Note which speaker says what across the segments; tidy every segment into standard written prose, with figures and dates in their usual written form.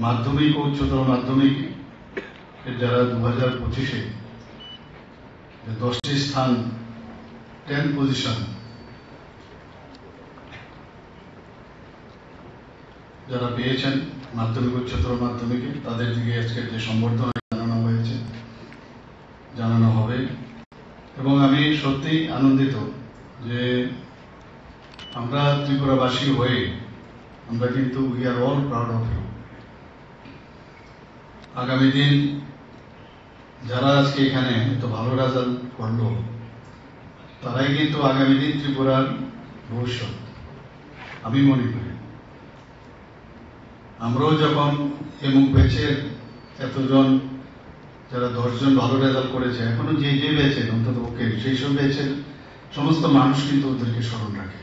Speaker 1: মাধ্যমিক ও উচ্চতর মাধ্যমিক যারা 2025-এ 10টি স্থান 10 পজিশন যারা পেয়েছেন মাধ্যমিক উচ্চতর মাধ্যমিকে, তাদের দিকে আজকের যে সম্বর্ধনা জানানো হয়েছে, জানানো হবে। এবং আমি সত্যি আনন্দিত যে আমরা ত্রিপুরাবাসী হয়ে আমরা কিন্তু we are all proud of you. আগামী দিন যারা আজকে এখানে এত ভালো রেজাল্ট করলো, তারাই কিন্তু আগামী দিন ত্রিপুরার ভবিষ্যৎ আমি মনে করি। আমরাও যখন এমুক ব্যাচের এতজন যারা 10 জন ভালো রেজাল্ট করেছে, এখনো যে যে ব্যাচের অন্তত ওকে সেই সব ব্যাচের সমস্ত মানুষ কিন্তু ওদেরকে স্মরণ রাখে।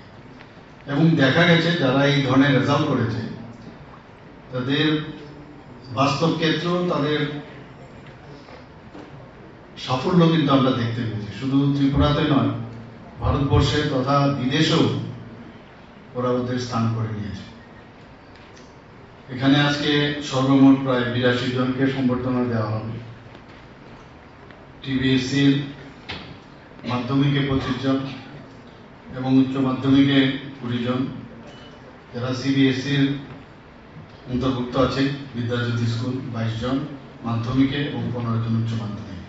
Speaker 1: এবং দেখা গেছে যারা এই ধরনের রেজাল্ট করেছে তাদের বাস্তব ক্ষেত্রেও তাদের সাফল্য কিন্তু আমরা দেখতে পেয়েছি। শুধু ত্রিপুরাতে নয়, ভারতবর্ষে তথা বিদেশেও ওরা ওদের স্থান করে নিয়েছে। এখানে আজকে সর্বমোট প্রায় 82 জনকে সম্বর্ধনা দেওয়া হবে। টিবিএসসির মাধ্যমিকে 25 জন এবং উচ্চ মাধ্যমিকে 20 জন, যারা সিবিএসসির অন্তর্ভুক্ত আছে বিদ্যাজ্যোতি স্কুল 22 জন মাধ্যমিকে এবং 15 জন উচ্চ মাধ্যমিকে।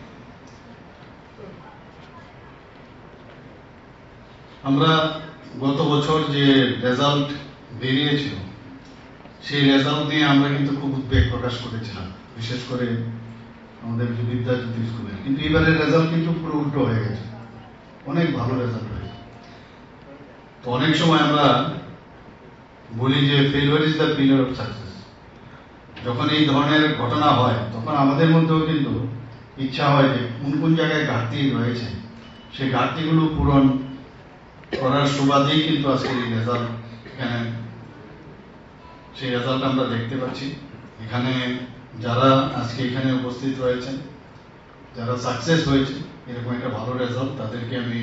Speaker 1: আমরা গত বছর যে রেজাল্ট বেরিয়েছিল সেই রেজাল্ট নিয়ে আমরা কিন্তু খুব উদ্বেগ প্রকাশ করেছিলাম, বিশেষ করে আমাদের যে বিদ্যাজ্যোতি স্কুলে। কিন্তু এবারের রেজাল্ট কিন্তু পুরো উল্টো হয়ে গেছে, অনেক ভালো রেজাল্ট হয়েছে। তো অনেক সময় আমরা বলি যে failure is the pillar of success. যখন এই ধরনের ঘটনা হয় তখন আমাদের মধ্যেও কিন্তু ইচ্ছা হয় যে কোন কোন জায়গায় ঘাটতি রয়েছে সেই ঘাটতিগুলো পূরণ করার সুবাদেই কিন্তু আজকে এই রেজাল্ট, এখানে সেই রেজাল্ট আমরা দেখতে পাচ্ছি। এখানে যারা আজকে এখানে উপস্থিত রয়েছেন, যারা সাকসেস হয়েছে এরকম একটা ভালো রেজাল্ট, তাদেরকে আমি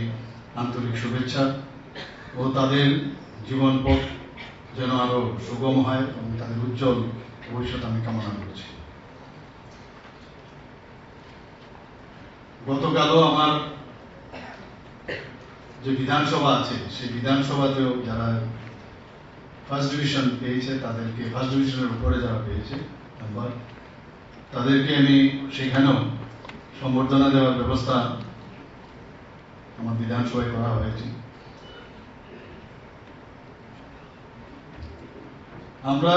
Speaker 1: আন্তরিক শুভেচ্ছা ও তাদের জীবন পথ যেন আরো সুগম হয় এবং তাদের উজ্জ্বল ভবিষ্যৎ আমি কামনা করছি। গতকালও আমার যে বিধানসভা আছে সেই বিধানসভাতেও যারা ফার্স্ট ডিভিশন পেয়েছে, তাদেরকে ফার্স্ট ডিভিশনের উপরে যারা পেয়েছে নাম্বার, তাদেরকে আমি সেখানেও সম্বর্ধনা দেওয়ার ব্যবস্থা আমার বিধানসভায় করা হয়েছে। আমরা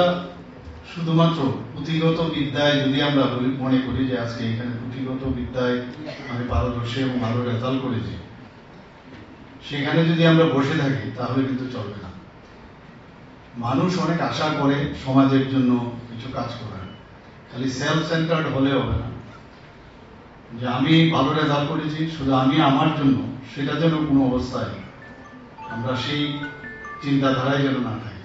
Speaker 1: শুধুমাত্র পুঁথিগত বিদ্যায় যদি আমরা মনে করি যে আজকে এখানে পুঁথিগত বিদ্যায় আমি পারদর্শী এবং ভালো রেজাল্ট করেছি, সেখানে যদি আমরা বসে থাকি তাহলে কিন্তু চলবে না। মানুষ অনেক আশা করে সমাজের জন্য কিছু কাজ করার, খালি সেলফ সেন্টার্ড হলে হবে না যে আমি ভালো রেজাল্ট করেছি শুধু আমি আমার জন্য, সেটা যেন কোনো অবস্থায় আমরা সেই চিন্তাধারায় যেন না থাকি।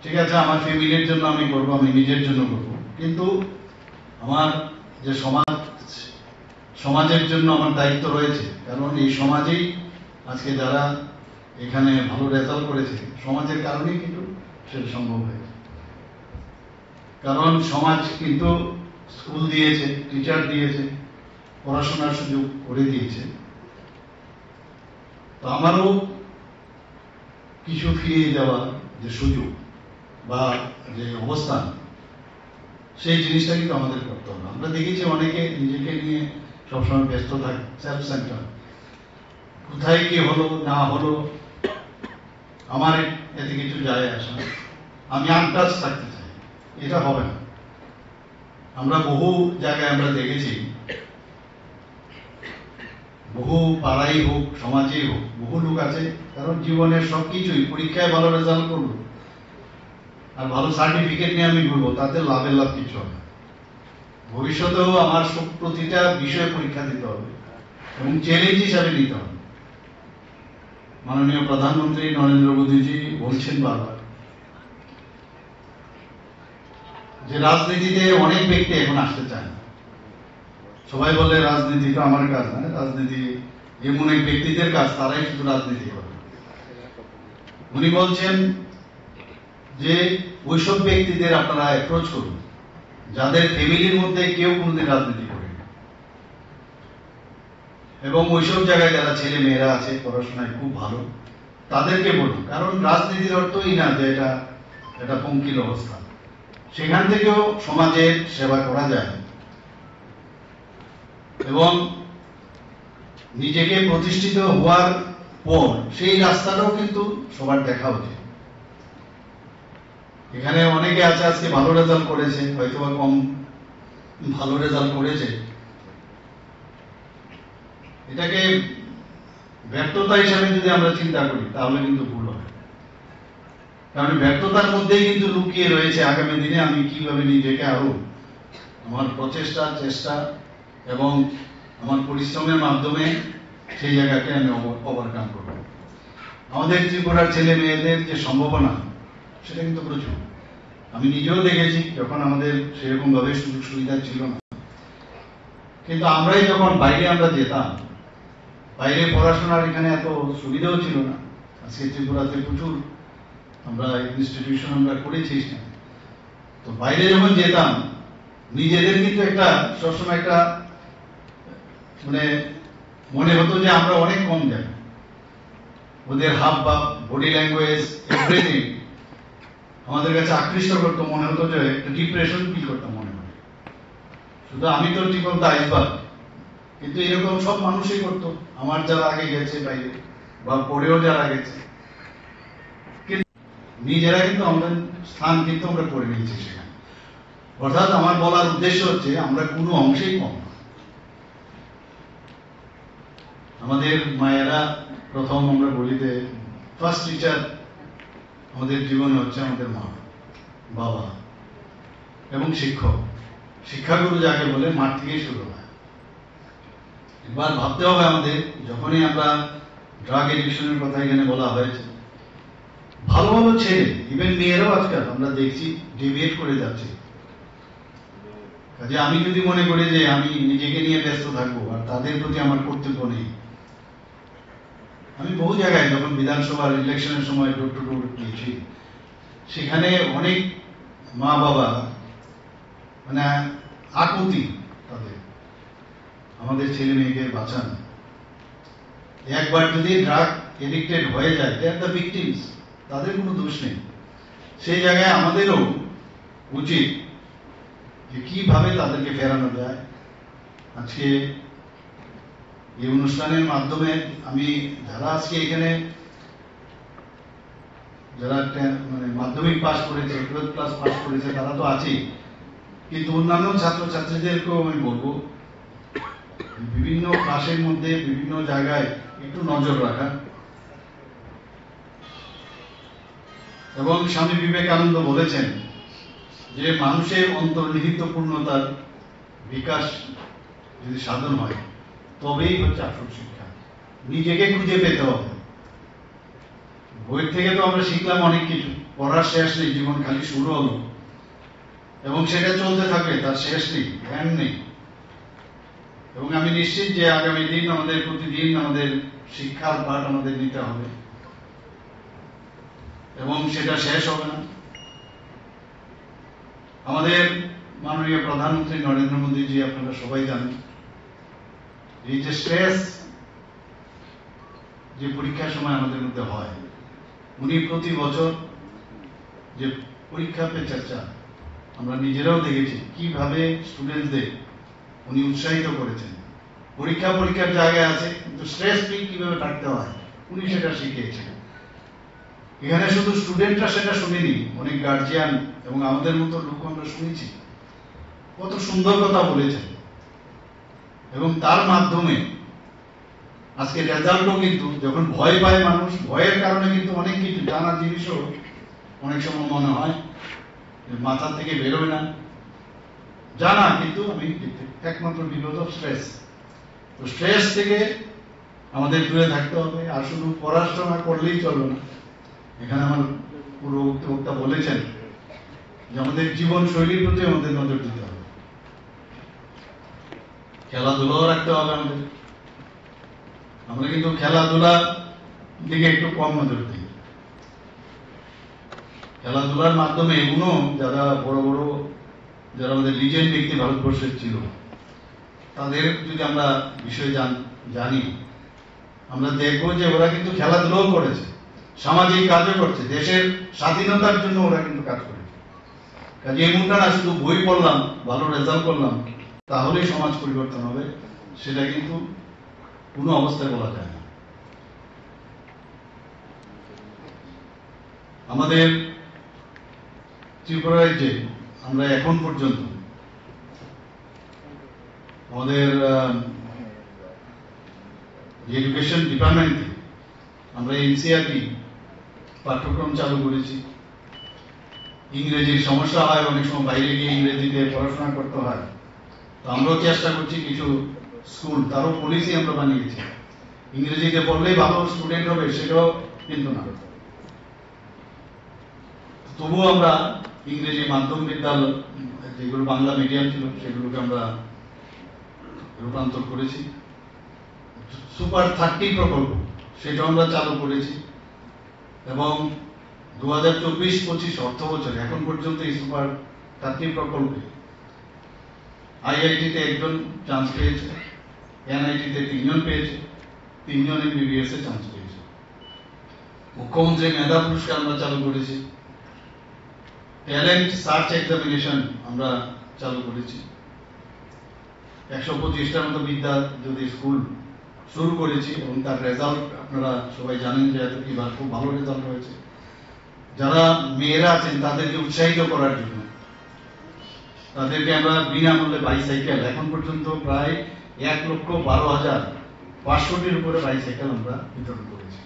Speaker 1: ঠিক আছে, আমার ফ্যামিলির জন্য আমি করবো, আমি নিজের জন্য করবো, কিন্তু আমার যে সমাজের জন্য আমার দায়িত্ব রয়েছে। কারণ এই সমাজেই আজকে যারা এখানে ভালো রেজাল্ট করেছে সমাজের কারণেই কিন্তু সেটা সম্ভব হয়েছে। কারণ সমাজ কিন্তু স্কুল দিয়েছে, টিচার দিয়েছে, পড়াশোনার সুযোগ করে দিয়েছে। তো আমারও কিছু ফিরিয়ে দেওয়া যে সুযোগ বা যে অবস্থান, সেই জিনিসটা কিন্তু আমাদের করতে হবে। আমরা দেখেছি অনেকে নিজেকে নিয়ে সবসময় ব্যস্ত থাকে, সেলফ সেন্টার, কোথায় কি হলো না হলো আমার এতে কিছু যায় আসে না, আমি আনটাচ থাকতে চাই, এটা হবে না। আমরা বহু জায়গায় আমরা দেখেছি, বহু পাড়াই হোক সমাজেই হোক, বহু লোক আছে কারণ জীবনের সবকিছুই, পরীক্ষায় ভালো রেজাল্ট করবো আর ভালো সার্টিফিকেট নিয়ে আমি ঘুরবো, তাতে লাভের লাভ কিছু হবে। ভবিষ্যতেও আমার প্রতিটা বিষয়ে পরীক্ষা দিতে হবে এবং চ্যালেঞ্জ হিসাবে নিতে হবে। মাননীয় প্রধানমন্ত্রী নরেন্দ্র মোদীজি বলছেন বারবার যে রাজনীতিতে অনেক ব্যক্তি এখন আসতে চায় না। সবাই বলে রাজনীতি তো আমার কাজ না, রাজনীতি এমন এক ব্যক্তিদের কাজ, তারাই শুধু রাজনীতি করে। উনি বলছেন যে ওইসব ব্যক্তিদের আপনারা অ্যাপ্রোচ করুন যাদের ফ্যামিলির মধ্যে কেউ কোনোদিন রাজনীতি করে, এবং ওইসব জায়গায় যারা ছেলে মেয়েরা আছে পড়াশোনায় খুব ভালো, তাদেরকে বলুন। কারণ রাজনীতির অর্থই না যে এটা পঙ্কিল অবস্থা, সেখান থেকেও সমাজের সেবা করা যায় এবং নিজেকে প্রতিষ্ঠিত হওয়ার পর সেই রাস্তাটাও কিন্তু সবার দেখা উচিত। এখানে অনেকে আছে আজকে ভালো রেজাল্ট করেছে, হয়তো বা কম ভালো রেজাল্ট করেছে, এটাকে ব্যর্থতা হিসাবে যদি আমরা চিন্তা করি তাহলে কিন্তু ভুল হবে। কারণ ব্যর্থতার মধ্যেই কিন্তু লুকিয়ে রয়েছে আগামী দিনে আমি কিভাবে নিজেকে আরো আমার প্রচেষ্টা, চেষ্টা এবং আমার পরিশ্রমের মাধ্যমে সেই জায়গাকে আমি ওভারকাম করব। আমাদের ত্রিপুরার ছেলে মেয়েদের যে সম্ভাবনা সেটা কিন্তু প্রচুর। আমি নিজেও দেখেছি যখন আমাদের সেরকম ভাবে সুযোগ সুবিধা ছিল না, কিন্তু আমরাই যখন বাইরে আমরা যেতাম, বাইরে পড়াশোনার এখানে এত সুবিধাও ছিল না। আজকে ত্রিপুরাতে প্রচুর আমরা ইনস্টিটিউশন আমরা করেছি, তো বাইরে যখন যেতাম নিজেদের কিন্তু একটা সবসময় একটা মানে মনে হতো যে আমরা অনেক কম জানি। ওদের হাব ভাব, বডি ল্যাঙ্গুয়েজ, এভরিথিং আমাদের কাছে আকৃষ্ট করতো, মনে হতো যে একটা ডিপ্রেশন ফিল করতাম মনে হয়। শুধু আমি তো ঠিক বলতে আইসবার্গ, কিন্তু এরকম সব মানুষই করতো, আমার যারা আগে গেছে বাইরে বা পরেও যারা গেছে। নিজেরা কিন্তু আমাদের স্থান কিন্তু আমরা করে নিয়েছি সেখানে। অর্থাৎ আমার বলার উদ্দেশ্য হচ্ছে আমরা কোনো অংশেই কম না। আমাদের মায়েরা প্রথম আমরা বলি যে ফার্স্ট টিচার আমাদের জীবনে হচ্ছে আমাদের মা, বাবা এবং শিক্ষক। শিক্ষাগুরু যাকে বলে মাঠ থেকেই শুরু হয়। এবার ভাবতে হবে আমাদের, যখনই আমরা ড্রাগ এডিকশনের কথা এখানে বলা হয়েছে, ভালো ভালো ছেলে, ইভেন মেয়েরাও আজকাল আমরা দেখছি ডেভিয়েট করে যাচ্ছে। কাজে আমি যদি মনে করি যে আমি নিজেকে নিয়ে ব্যস্ত থাকবো আর তাদের প্রতি আমার কর্তব্য নেই, আমি বহু জায়গায় যখন বিধানসভার ইলেকশনের সময় ডোর টু ডোর গিয়েছি, সেখানে অনেক মা বাবা মানে আকুতি তাদের, আমাদের ছেলে মেয়েকে বাঁচান। একবার যদি ড্রাগ এডিক্টেড হয়ে যায়, দে আর দ্য ভিকটিমস, তাদের কোনো দোষ নেই। সেই জায়গায় আমাদেরও উচিত যে কিভাবে তাদেরকে ফেরানো যায়। আজকে এই অনুষ্ঠানের মাধ্যমে আমি যারা আজকে এখানে যারা মানে মাধ্যমিক পাস করেছে, 12 ক্লাস পাস করেছে, তারা তো আছেই, কিন্তু অন্যান্য ছাত্রছাত্রীদেরকেও আমি বলবো বিভিন্ন ক্লাসের মধ্যে বিভিন্ন জায়গায় একটু নজর রাখা। এবং স্বামী বিবেকানন্দ বলেছেন যে মানুষের অন্তর্নিহিত পূর্ণতার বিকাশ যদি সাধন হয় তবেই হচ্ছে আসল শিক্ষা। নিজেকে খুঁজে পেতে হবে। বই থেকে তো আমরা শিখলাম অনেক কিছু, পড়ার শেষ নেই, জীবন খালি শুরু হলো এবং সেটা চলতে থাকবে, তার শেষ নেই, জ্ঞান নেই। এবং আমি নিশ্চিত যে আগামী দিন আমাদের প্রতিদিন আমাদের শিক্ষার পাঠ আমাদের নিতে হবে এবং সেটা শেষ হবে না। আমাদের মাননীয় প্রধানমন্ত্রী নরেন্দ্র মোদীজি, আপনারা সবাই জানেন, এই যে স্ট্রেস যে পরীক্ষার সময় আমাদের মধ্যে হয়, উনি প্রতি বছর যে পরীক্ষা পে চর্চা আমরা নিজেরাও দেখেছি কিভাবে স্টুডেন্টদের উনি উৎসাহিত করেছেন। পরীক্ষার জায়গায় আছে, কিন্তু স্ট্রেস ফ্রি কিভাবে থাকতে হয় উনি সেটা শিখিয়েছেন। এখানে শুধু স্টুডেন্টরা সেটা শুনেনি, অনেক গার্জিয়ান এবং আমাদের মতো লোক আমরা শুনেছি, কত সুন্দর কথা বলেছেন। এবং তার মাধ্যমে আজকে রেজাল্টও কিন্তু, যখন ভয় পায় মানুষ, ভয়ের কারণে কিন্তু অনেক কিছু জানা জিনিসও অনেক সময় মনে হয় মাথা থেকে বেরোয় না, জানা কিন্তু আমি একমাত্র বিকজ অফ স্ট্রেস। তো স্ট্রেস থেকে আমাদের দূরে থাকতে হবে। আর শুধু পড়াশোনা করলেই চলবে না। এখানে আমার পুরো বক্তা বলেছেন যে আমাদের জীবন শৈলীর প্রতি আমাদের নজর দিতে হবে, খেলাধুলাও রাখতে হবে আমাদের। আমরা কিন্তু খেলাধুলা দিকে একটু কম নজর দিই। খেলাধুলার মাধ্যমে এগুলো যারা বড় বড় যারা আমাদের লিজেন্ড ব্যক্তি ভারতবর্ষের ছিল, তাদের যদি আমরা বিষয়ে জানি, আমরা দেখবো যে ওরা কিন্তু খেলাধুলাও করেছে, সামাজিক কাজও করছে, দেশের স্বাধীনতার জন্য ওরা কিন্তু কাজ করেছে। কাজে এমনটা না শুধু বই পড়লাম, ভালো রেজাল্ট করলাম, তাহলেই সমাজ পরিবর্তন হবে, সেটা কিন্তু কোনো অবস্থায় বলা যায় না। আমাদের ত্রিপুরা রাজ্যে আমরা এখন পর্যন্ত আমাদের এডুকেশন ডিপার্টমেন্টে আমরা এনসিইআরটি পাঠ্যক্রম চালু করেছি। ইংরেজির সমস্যা হয়, অনেক সময় বাইরে গিয়ে ইংরেজিতে পড়াশোনা করতে হয়, তো আমরাও চেষ্টা করছি কিছু স্কুল, তারও পলিসি আমরা বানিয়েছি, ইংরেজিতে পড়লেই ভালো স্টুডেন্ট হবে সেটাও কিন্তু না। তবুও আমরা ইংরেজি মাধ্যম বিদ্যালয়, যেগুলো বাংলা মিডিয়াম ছিল, সেগুলোকে আমরা রূপান্তর করেছি। সুপার 30 প্রকল্প সেটা আমরা চালু করেছি, এবং 2024-25 অর্থ বছরে এখন পর্যন্ত এই সুপার 30 প্রকল্পে আইআইটিতে একজন চান্স পেয়েছে, এনআইটিতে 3 জন পেয়েছে, 3 জন এমবিবিএস এ চান্স পেয়েছে। মুখ্যমন্ত্রী মেধা পুরস্কার আমরা চালু করেছি, ট্যালেন্ট সার্চ এক্সামিনেশন আমরা চালু করেছি। 125টার মতো বিদ্যা যদি স্কুল শুরু করেছি, এবং তার রেজাল্ট আপনারা সবাই জানেন যে এবার খুব ভালো রেজাল্ট হয়েছে। যারা মেয়েরা আছেন তাদেরকে উৎসাহিত করার জন্য তাদেরকে আমরা বিনামূল্যে বাইসাইকেল, এখন পর্যন্ত প্রায় 1,12,500-টির উপরে বাইসাইকেল আমরা বিতরণ করেছি।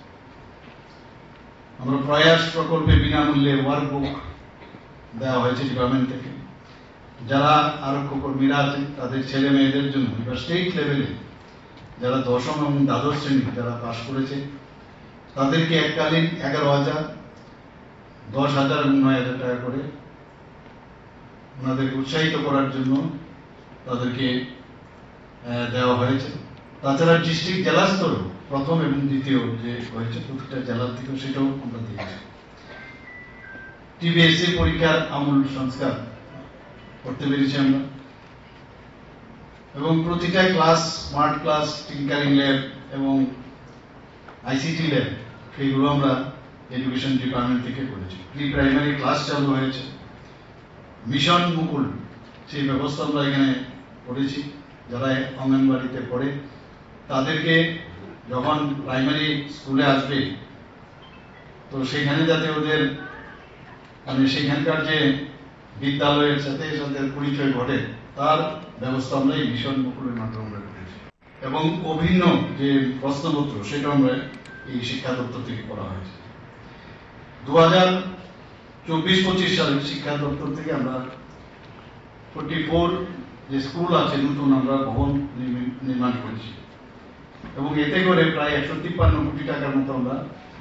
Speaker 1: আমরা প্রয়াস প্রকল্পে বিনামূল্যে ওয়ার্কবুক দেওয়া হয়েছে ডিপার্টমেন্ট থেকে। যারা আরক্ষী কর্মীরা আছেন তাদের ছেলে মেয়েদের জন্য এবার স্টেট লেভেলে যারা 10ম এবং দ্বাদশ শ্রেণী যারা পাশ করেছে, তাদেরকে এককালীন 11,000, 10,000 এবং 9,000 টাকা করে ওনাদেরকে উৎসাহিত করার জন্য তাদেরকে দেওয়া হয়েছে। তাছাড়া ডিস্ট্রিক্ট জেলা স্তরেও প্রথম এবং দ্বিতীয় যে হয়েছে প্রতিটা জেলার থেকে সেটাও আমরা দিয়েছি। টিবিএসসি পরীক্ষার আমূল সংস্কার করতে পেরেছি আমরা, এবং প্রতিটা class smart class, tinkering lab এবং আইসিটি ল্যাব সেগুলো আমরা এডুকেশন ডিপার্টমেন্ট থেকে করেছি। প্রি প্রাইমারি ক্লাস চালু হয়েছে, মিশন মুকুল সেই ব্যবস্থা আমরা এখানে করেছি। যারা অঙ্গনবাড়িতে পড়ে তাদেরকে যখন প্রাইমারি স্কুলে আসবে, তো সেখানে যাতে ওদের মানে সেখানকার যে বিদ্যালয়ের সাথে সাথে পরিচয় ঘটে, তার ব্যবস্থা আমরা এই মিশন মুকুলের মাধ্যমে আমরা করেছি। এবং অভিন্ন যে প্রশ্নপত্র সেটা আমরা এই শিক্ষা দপ্তর থেকে করা হয়েছে। 2024-25 সালে শিক্ষা দপ্তর থেকে আমরা 44 যে স্কুল আছে নতুন আমরা ভবন নির্মাণ করেছি, এবং এতে করে প্রায় 153 কোটি টাকার মতো আমরা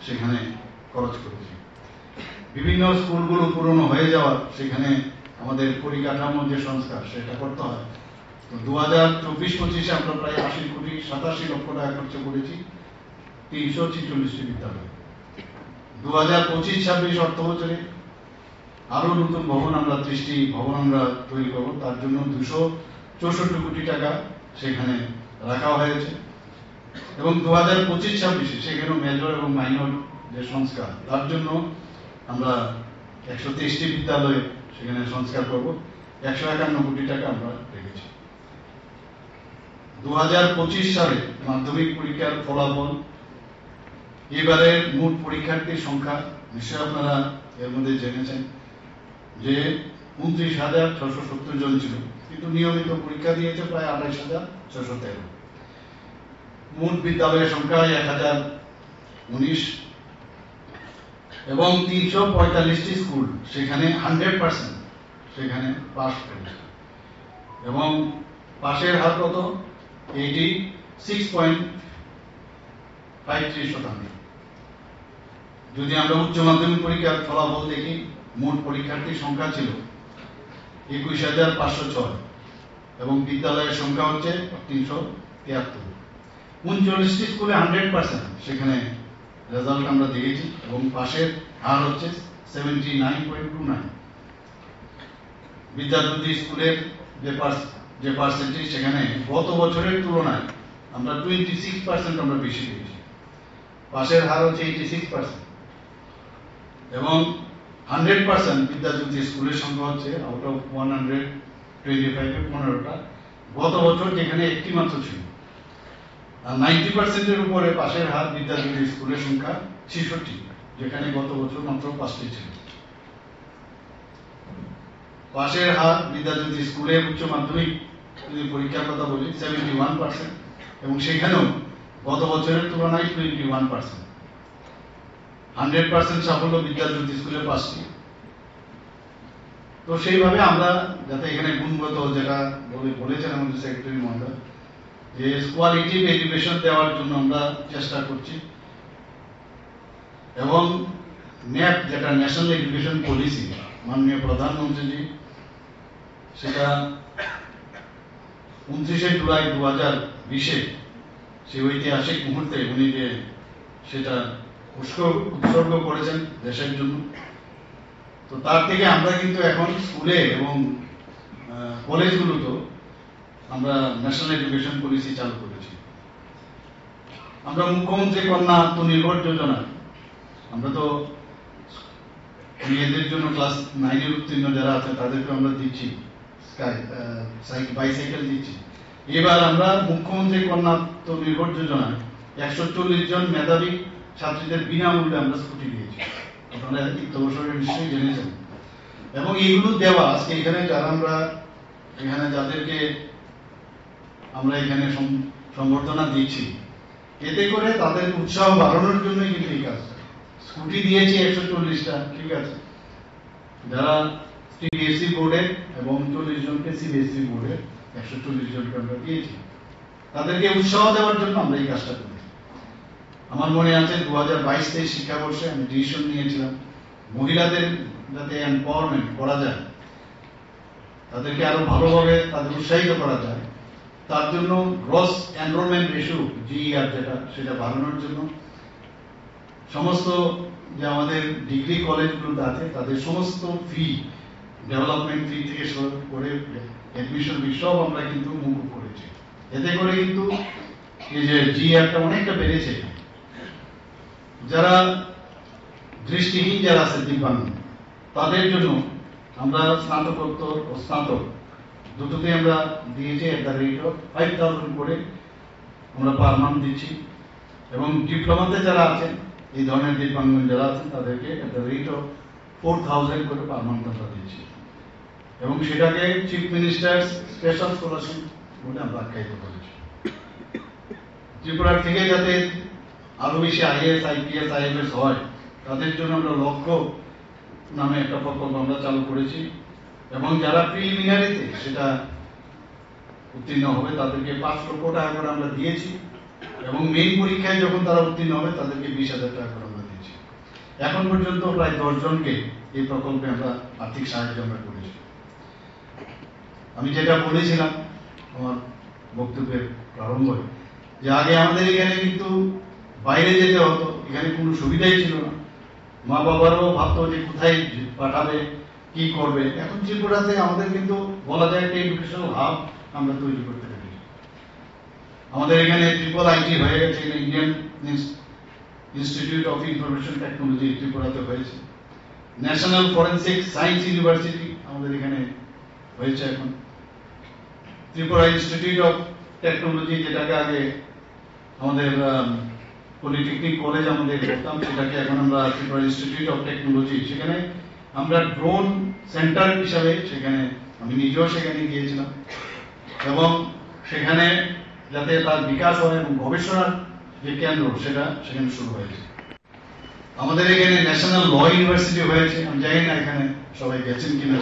Speaker 1: সেখানে খরচ করেছি। বিভিন্ন স্কুলগুলো পুরনো হয়ে যাওয়া, সেখানে আমাদের পরিকাঠামো যে সংস্কার সেটা করতে হয়। তো 2024-25 আমরা প্রায় 80,87 লক্ষ টাকা খরচ করেছি 346টি বিদ্যালয়। 2025-26 অর্থ বছরে আরো নতুন ভবন আমরা 30টি ভবন আমরা তৈরি করব, তার জন্য 264 কোটি টাকা সেখানে রাখা হয়েছে। এবং 2025-26 সেখানে মেজর এবং মাইনর যে সংস্কার, তার জন্য আমরা 123টি বিদ্যালয়ে সেখানে সংস্কার করব, 151 কোটি টাকা আমরা রেখেছি। 2025 সালে মাধ্যমিক পরীক্ষার ফলাফল, এবারের মোট পরীক্ষার্থীর সংখ্যা নিশ্চয় আপনারা এর মধ্যে জেনেছেন যে 29,670 জন ছিল, কিন্তু নিয়মিত পরীক্ষা দিয়েছে প্রায় 28,613। মোট বিদ্যালয়ের সংখ্যা 1019, এবং 345টি স্কুল সেখানে 100% সেখানে পাস করেছে, এবং পাশের হার কত 86.53%। যদি আমরা উচ্চ মাধ্যমিক পরীক্ষার ফলাফল দেখি, মোট পরীক্ষার্থীর সংখ্যা ছিল 21,506, এবং বিদ্যালয়ের সংখ্যা হচ্ছে 373। 39টি স্কুলে 100% সেখানে রেজাল্ট আমরা দেখেছি, এবং পাশের হার হচ্ছে 79.29। বিদ্যাজ্যোতি স্কুলের যে পার্সেন্টেজ সেখানে গত বছরের তুলনায় আমরা 26% আমরা বেশি পেয়েছি। পাশের হার হচ্ছে 86%, এবং 100% বিদ্যাজ্যোতি স্কুলের সংখ্যা হচ্ছে আউট অফ 125 15টা, গত বছর যেখানে একটি মাত্র ছিল। আর 90%-এর উপরে পাশের হার বিদ্যাজ্যোতি স্কুলের সংখ্যা 66, যেখানে গত বছর মাত্র 5টি ছিল। পাশের হার বিদ্যাজ্যোতি স্কুলের উচ্চ মাধ্যমিক যদি পরীক্ষার কথা বলি 71%, এবং সেখানেও গত বছরের তুলনায় 21%। 100% সাফল্য বিদ্যাজ্যোতি স্কুলে 5টি। তো সেইভাবে আমরা যাতে এখানে গুণগত, যেটা বলেছেন আমাদের সেক্রেটারি মহোদয়, যে কোয়ালিটিভ এডুকেশন দেওয়ার জন্য আমরা চেষ্টা করছি, এবং ন্যাপ যেটা ন্যাশনাল এডুকেশন পলিসি মাননীয় প্রধানমন্ত্রীজি সেটা 29শে জুলাই 2020-এ সেই ঐতিহাসিক মুহূর্তে উনি যে সেটা উৎসর্গ করেছেন দেশের জন্য। তো তার থেকে আমরা কিন্তু এখন স্কুলে এবং কলেজগুলোতে আমরা ন্যাশনাল এডুকেশন পলিসি চালু করেছি। আমরা মুখ্যমন্ত্রী কন্যা আত্মনির্ভর যোজনা, আমরা তো মেয়েদের জন্য ক্লাস 9-এর উত্তীর্ণ যারা আছে তাদেরকে আমরা দিচ্ছি বাইসাইকেল দিচ্ছি। এবার আমরা মুখ্যমন্ত্রী কন্যা আত্মনির্ভর যোজনায় 140 জন মেধাবী ছাত্রীদের বিনামূল্যে আমরা স্কুটি দিয়েছি। আপনারা ইত্যবসরে নিশ্চয়ই জেনেছেন। এবং এইগুলো দেওয়া আজকে এখানে যারা আমরা এখানে যাদেরকে আমরা এখানে সম্বর্ধনা দিচ্ছি, এতে করে তাদের উৎসাহ বাড়ানোর জন্যই কিন্তু এই কাজ। স্কুটি দিয়েছি 140টা, ঠিক আছে, যারা সিবিএসই বোর্ডের, এবং 40 জনকে সিবিএসই বোর্ডের 140 জনকে আমরা দিয়েছি। তাদেরকে উৎসাহ দেওয়ার জন্য আমরা এই কাজটা করি। আমার মনে আছে 2022-23 শিক্ষাবর্ষে আমি ডিসিশন নিয়েছিলাম মহিলাদের যাতে এম্পাওয়ারমেন্ট করা যায়, তাদেরকে আরো ভালোভাবে তাদের উৎসাহিত করা যায়, তার জন্য গ্রস এনরোলমেন্ট রেশিও জিইআর যেটা সেটা বাড়ানোর জন্য সমস্ত যে আমাদের ডিগ্রি কলেজগুলোতে আছে তাদের সমস্ত ফি, ডেভেলপমেন্ট ফি থেকে শুরু করে অ্যাডমিশন ফি সব আমরা কিন্তু মকুব করেছি। এতে করে কিন্তু এই যে জিইআরটা অনেকটা বেড়েছে। যারা দৃষ্টিহীন যারা আছে দিব্যাঙ্গ, তাদের জন্য আমরা স্নাতকোত্তর ও স্নাতক দুটোতে আমরা দিয়েছি এট দ্য রেট অফ 5000 করে আমরা পার মান্থ দিচ্ছি। এবং ডিপ্লোমাতে যারা আছেন এই ধরনের দিব্যাঙ্গ যারা আছেন তাদেরকে এট দ্য রেট অফ 4000 করে পার মান্থ আমরা দিচ্ছি। এবং সেটাকে চিফ মিনিস্টার স্পেশাল স্কলারশিপ বলে আমরা আখ্যায়িত করেছি। ত্রিপুরার থেকে যাতে আরো বেশি আইএএস, আইপিএস, আইএফএস হয়, তাদের জন্য আমরা লক্ষ্য নামে একটা প্রকল্প আমরা চালু করেছি। এবং যারা প্রিলিমিনারিতে সেটা উত্তীর্ণ হবে তাদেরকে 5 লক্ষ টাকা করে আমরা দিয়েছি, এবং মেইন পরীক্ষায় যখন তারা উত্তীর্ণ হবে তাদেরকে 20,000 টাকা করে আমরা দিয়েছি। এখন পর্যন্ত প্রায় 10 জনকে এই প্রকল্পে আমরা আর্থিক সাহায্য আমরা করেছি। আমি যেটা বলেছিলাম আমার বক্তব্যের প্রারম্ভে, যে আগে আমাদের এখানে কিন্তু বাইরে যেতে হতো, এখানে কোনো সুবিধাই ছিল না। মা বাবারাও ভাবতো যে কোথায় পাঠাবে, কি করবে। এখন ত্রিপুরাতে আমাদের কিন্তু বলা যায় একটা এডুকেশনাল হাব আমরা তৈরি করতে পেরেছি। আমাদের এখানে ট্রিপল আইটি হয়ে গেছে, Indian institute of information technology ত্রিপুরাতে হয়েছে। ন্যাশনাল ফরেন্সিক সায়েন্স ইউনিভার্সিটি আমাদের এখানে হয়েছে এখন। ত্রিপুরা ইনস্টিটিউট অফ টেকনোলজি, যেটাকে আগে আমাদের পলিটেকনিক কলেজ আমাদের করতাম, সেটাকে এখন আমরা ত্রিপুরা ইনস্টিটিউট অফ টেকনোলজি, সেখানে আমরা ড্রোন সেন্টার হিসাবে সেখানে আমি নিজেও সেখানে গিয়েছিলাম। এবং সেখানে যাতে তার বিকাশ হয় এবং গবেষণার যে কেন্দ্র সেটা সেখানে শুরু হয়েছে। আমাদের এখানে ন্যাশনাল ল ইউনিভার্সিটি হয়েছে, আমি জানি না এখানে সবাই গেছেন কিনা।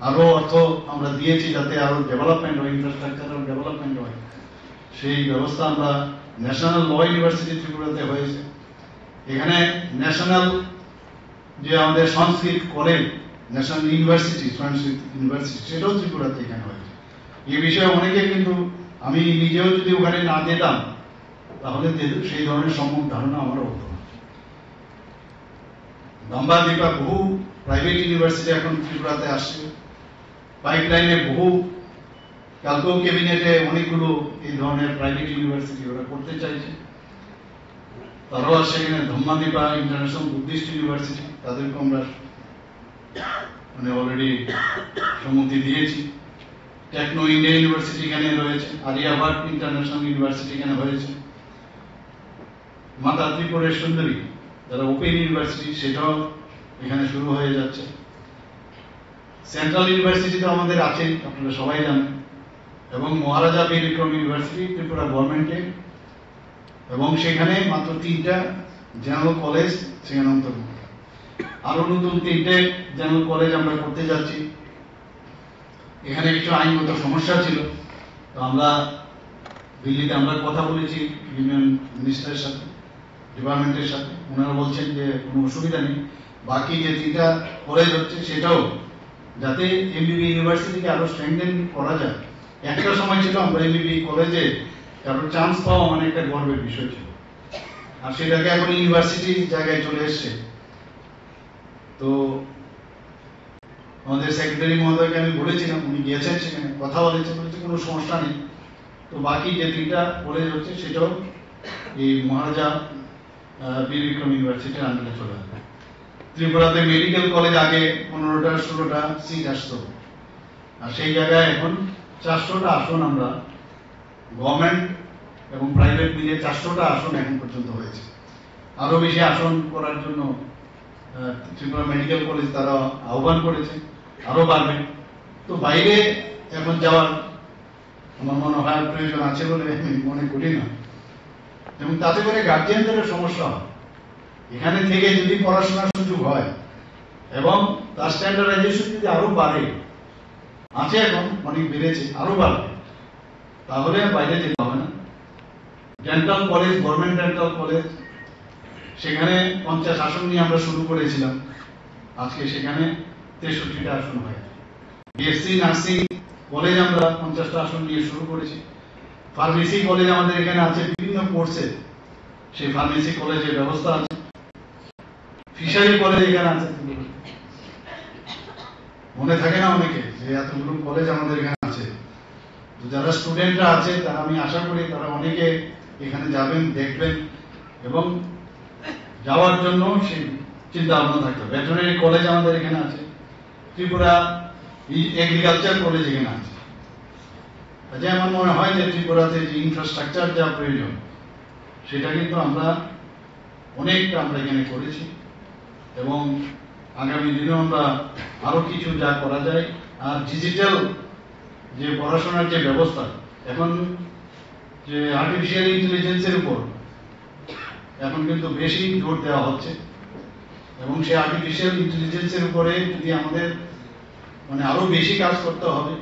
Speaker 1: আরো অর্থ আমরা দিয়েছি যাতে আরো ডেভেলপমেন্ট হয়, ইনফ্রাস্ট্রাকচারাল ডেভেলপমেন্ট হয়, সেই ব্যবস্থা আমরা ন্যাশনাল ল ইউনিভার্সিটি ত্রিপুরাতে হয়েছে। এখানে ন্যাশনাল যে আমাদের সংস্কৃত কলেজ, ন্যাশনাল ইউনিভার্সিটি সংস্কৃত ইউনিভার্সিটি, সেটাও ত্রিপুরাতে এখানে হয়েছে। এই বিষয়ে অনেকে কিন্তু, আমি নিজেও যদি ওখানে না যেতাম তাহলে সেই ধরনের সম্যক ধারণা আমারও হতো না। দম্বাদীপা বহু প্রাইভেট ইউনিভার্সিটি এখন ত্রিপুরাতে আসছে, পাইপলাইনে বহু, কালকেও ক্যাবিনেটে অনেকগুলো এই ধরনের প্রাইভেট ইউনিভার্সিটি ওরা করতে চাইছে। তারাও আসছে এখানে। ধম্মাদীপা ইন্টারন্যাশনাল বুদ্ধিস্ট ইউনিভার্সিটি, তাদেরকে আমরা মানে অলরেডি সম্মতি দিয়েছি। টেকনো ইন্ডিয়া ইউনিভার্সিটি এখানে রয়েছে, আরিয়াভাট ইন্টারন্যাশনাল ইউনিভার্সিটি এখানে হয়েছে। মাতা ত্রিপুরের সুন্দরী যারা ওপেন ইউনিভার্সিটি, সেটাও এখানে শুরু হয়ে যাচ্ছে। সেন্ট্রাল ইউনিভার্সিটি তো আমাদের আছে, আপনারা সবাই জানেন। এবং মহারাজা বীর বিক্রম ইউনিভার্সিটি ত্রিপুরা গভর্নমেন্টের, এবং সেখানে মাত্র 3টা জেনারেল কলেজ সেখানে অন্তর্ভুক্ত। আরো নতুন 3টে জেনারেল কলেজ আমরা করতে যাচ্ছি। এখানে কিছু আইনগত সমস্যা ছিল, তো আমরা দিল্লিতে আমরা কথা বলেছি ইউনিয়ন মিনিস্টারের সাথে, ডিপার্টমেন্টের সাথে। ওনারা বলছেন যে কোনো অসুবিধা নেই, বাকি যে 3টা কলেজ হচ্ছে সেটাও যাতে এমবিবি ইউনিভার্সিটিকে আরো স্ট্রেংথেন করা যায়। একটা সময় ছিল আমরা এমবিবি কলেজে কারোর চান্স পাওয়া মানে একটা গর্বের বিষয় ছিল, আর সেটাকে এখন ইউনিভার্সিটি জায়গায় চলে এসছে। তো আমাদের সেক্রেটারি মহোদয়কে আমি বলেছিলাম, উনি গিয়েছেন সেখানে, কথা বলেছেন, বলেছে কোনো সমস্যা নেই। তো বাকি যে 3টা কলেজ হচ্ছে সেটাও এই মহারাজা বীর বিক্রম ইউনিভার্সিটির আন্ডারে চলে আসবে। ত্রিপুরাতে মেডিকেল কলেজ আগে 15টা 16টা সিট আসতো, আর সেই জায়গায় এখন 400টা আসন আমরা গভর্নমেন্ট এবং প্রাইভেট মিলে 400টা আসন এখন পর্যন্ত হয়েছে। আরো বেশি আসন করার জন্য ত্রিপুরা মেডিকেল কলেজ তারা আহ্বান করেছে, আরো বাড়বে। তো বাইরে এখন যাওয়ার আমার মনে হয় প্রয়োজন আছে বলে আমি মনে করি না, এবং তাতে করে গার্জিয়ানদের সমস্যা হয়। এখানে থেকে যদি পড়াশোনার সুযোগ হয় এবং তার স্ট্যান্ডার্ডাইজেশন যদি আরো বাড়ে, আছে এখন অনেক বেড়েছে, আরো বাড়বে, তাহলে বাইরে যেতে হবে না। Dental college, government dental college, সেখানে 50 আসন নিয়ে আমরা শুরু করেছিলাম, আজকে সেখানে 63টা আসন হয়। বিএসসি নার্সিং কলেজ আমরা 50টা আসন নিয়ে শুরু করেছি। ফার্মেসি কলেজ আমাদের এখানে আছে, বিভিন্ন কোর্সে সেই ফার্মেসি কলেজের ব্যবস্থা আছে। ফিশারি কলেজ এখানে আছে, মনে থাকে না অনেকে যে এতগুলো কলেজ আমাদের এখানে আছে। তো যারা স্টুডেন্টরা আছে তারা, আমি আশা করি তারা অনেকে এখানে যাবেন, দেখবেন, এবং যাওয়ার জন্য সেই চিন্তা ভাবনা থাকবে। ভেটেরিনারি কলেজ আমাদের এখানে আছে, ত্রিপুরা এগ্রিকালচার কলেজ এখানে আছে। আচ্ছা, আমার মনে হয় যে ত্রিপুরাতে যে ইনফ্রাস্ট্রাকচার যা প্রয়োজন সেটা কিন্তু আমরা অনেকটা আমরা এখানে করেছি, এবং আগামী দিনে আমরা আরো কিছু যা করা যায়। আর ডিজিটাল যে পড়াশোনার যে ব্যবস্থা, এখন যে আর্টিফিশিয়াল ইন্টেলিজেন্সের উপর এখন কিন্তু বেশি জোর দেওয়া হচ্ছে, এবং সেই আর্টিফিশিয়াল ইন্টেলিজেন্সের উপরে যদি আমাদের মানে আরো বেশি কাজ করতে হবে।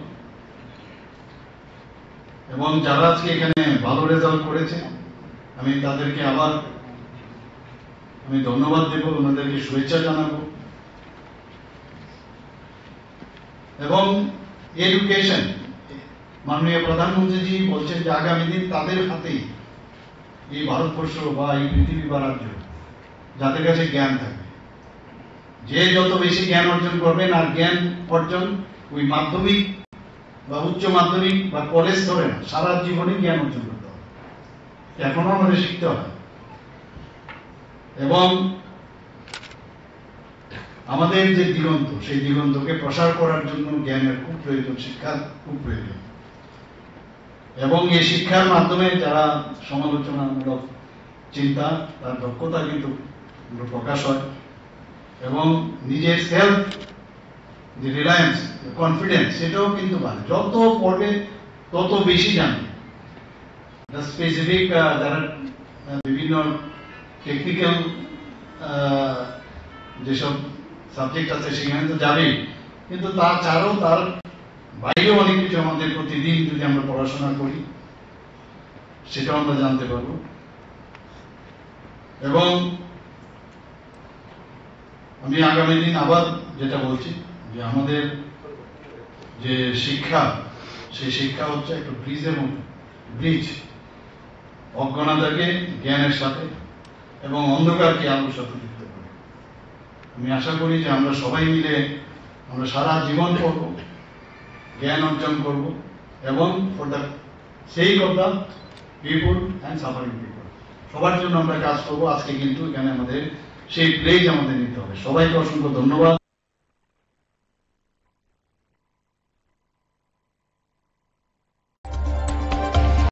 Speaker 1: এবং যারা আজকে এখানে ভালো রেজাল্ট করেছে, আমি তাদেরকে আবার আমি ধন্যবাদ দেব, ওনাদেরকে শুভেচ্ছা জানাবো। এবং এডুকেশন, মাননীয় প্রধানমন্ত্রীজি বলছেন যে আগামী দিন তাদের হাতেই এই ভারতবর্ষ বা এই পৃথিবী বা রাজ্য, যাদের কাছে জ্ঞান থাকবে, যে যত বেশি জ্ঞান অর্জন করবেন, আর জ্ঞান অর্জন ওই মাধ্যমিক বা উচ্চ মাধ্যমিক বা কলেজ ধরে না, সারা জীবনে জ্ঞান অর্জন করতে হবে, এখনো আমাদের শিখতে হবে। এবং আমাদের যে দিগন্ত, সেই দিগন্তকে প্রসার করার জন্য জ্ঞানের খুব প্রয়োজন, শিক্ষার খুব প্রয়োজন। এবং এই শিক্ষার মাধ্যমে যারা সমালোচনামূলক চিন্তা, তার দক্ষতা কিন্তু প্রকাশ হয়, এবং নিজের সেলফ যে রিলায়েন্স, কনফিডেন্স, সেটাও কিন্তু বাড়ে। যত পড়বে তত বেশি জানবে। স্পেসিফিক যারা বিভিন্ন টেকনিক্যাল যেসব সাবজেক্ট আছে সেখানে তো যাবেই, কিন্তু তাছাড়াও তার বাইরেও অনেক কিছু আমাদের প্রতিদিন যদি আমরা পড়াশোনা করি সেটাও আমরা জানতে পারবো। এবং আমি আগামী দিন আবার যেটা বলছি যে আমাদের যে শিক্ষা, সেই শিক্ষা হচ্ছে একটা ব্রিজের মতো, ব্রিজ অজ্ঞানতাকে জ্ঞানের সাথে এবং অন্ধকারকে আলোর সাথে যুক্ত করে। আমি আশা করি যে আমরা সবাই মিলে আমরা সারা জীবন পড়ব, জ্ঞান অর্জন করব এবং for the sake of the people and suffering people, সবার জন্য আমরা কাজ করব। আজকে কিন্তু এখানে আমাদের সেই প্লেজ আমাদের নিতে হবে। সবাইকে অসংখ্য ধন্যবাদ।